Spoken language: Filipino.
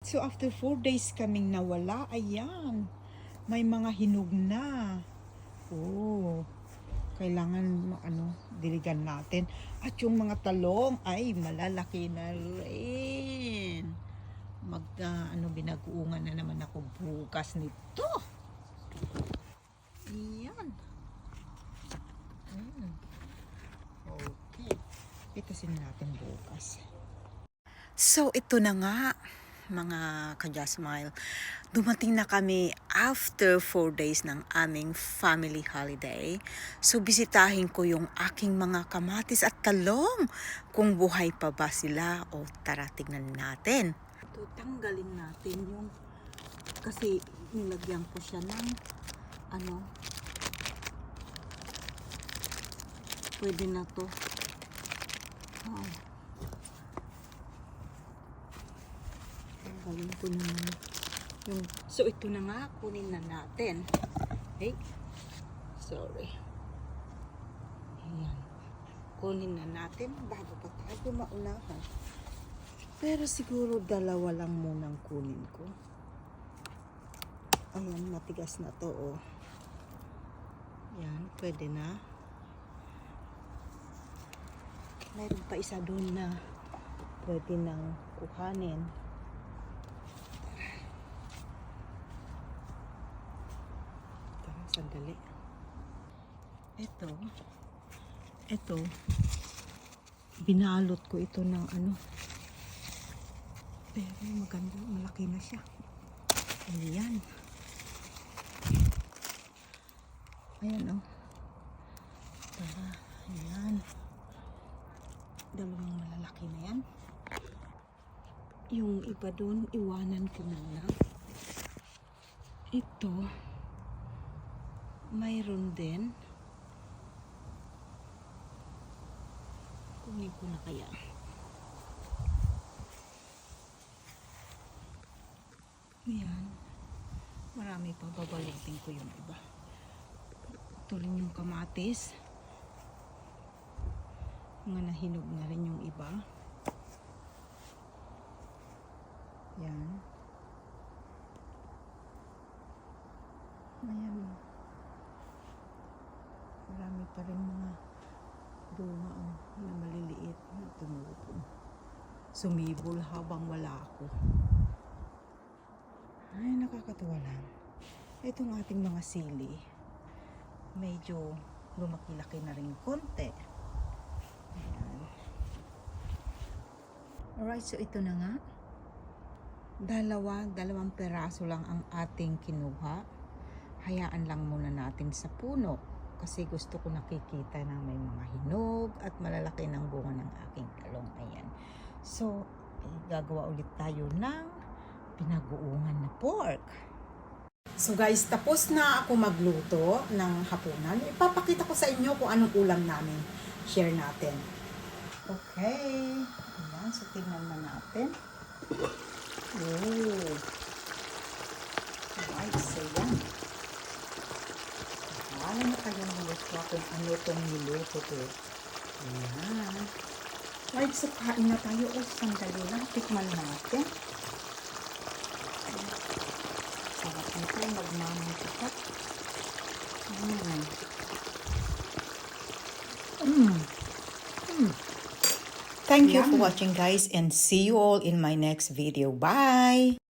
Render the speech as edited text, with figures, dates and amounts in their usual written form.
So after 4 days kaming nawala, ayan, may mga hinog na. Oh, kailangan diligan natin. At yung mga talong ay malalaki na rin. Binaguungan na naman ako bukas nito. Ayan. Okay. Pitasin natin bukas. So, ito na nga, mga ka-Jasmile. Dumating na kami after 4 days ng aming family holiday. So, bisitahin ko yung aking mga kamatis at talong. Kung buhay pa ba sila o tara tignan natin. Ito, tanggalin natin yung, kasi nilagyan ko siya ng, pwede na to. Tanggalin ko naman yung, so ito na nga, kunin na natin. Okay, sorry. Ayan, kunin na natin bago pa tayo maunahan. Pero siguro dalawa lang munang kunin ko. Ayan, matigas na to, oh. Ayan, pwede na. Mayroon pa isa doon na pwede nang kuhanin. Tara, sandali. Ito, binalot ko ito ng pero maganda, malaki na siya. Ayan. Ayan, oh. Tara, ayan. Dalawang malalaki na yan. Yung iba doon, iwanan ko na lang. Ito, mayroon din. Kunin ko na kaya. Ayan. Marami pa, babalitin ko yung iba. Ito rin yung kamatis. Mga nahinog na rin yung iba. Yan. Ayan. Marami pa rin mga bunga na maliliit na tumutong. Sumibol habang wala ako. Ay, nakakatawa lang. Itong ating mga sili, medyo lumaki-laki na rin konti. Ayan. Alright, so ito na nga. Dalawang peraso lang ang ating kinuha. Hayaan lang muna natin sa puno. Kasi gusto ko nakikita na may mga hinog at malalaki ng bunga ng aking talong. Ayan. So, gagawa ulit tayo ng pinaguungan na pork. So guys, tapos na ako magluto ng hapunan. Ipapakita ko sa inyo kung anong ulam namin. Share natin. Okay. Ayan, so tingnan na natin. Oh. Right, so yan. Wala na kayong niluto kung ano itong niluto ko. Ayan. Right, so kain na tayo. O, sandali lang. Tikman natin. Sarap nito, magmamantika. Thank you for watching, guys, and see you all in my next video. Bye!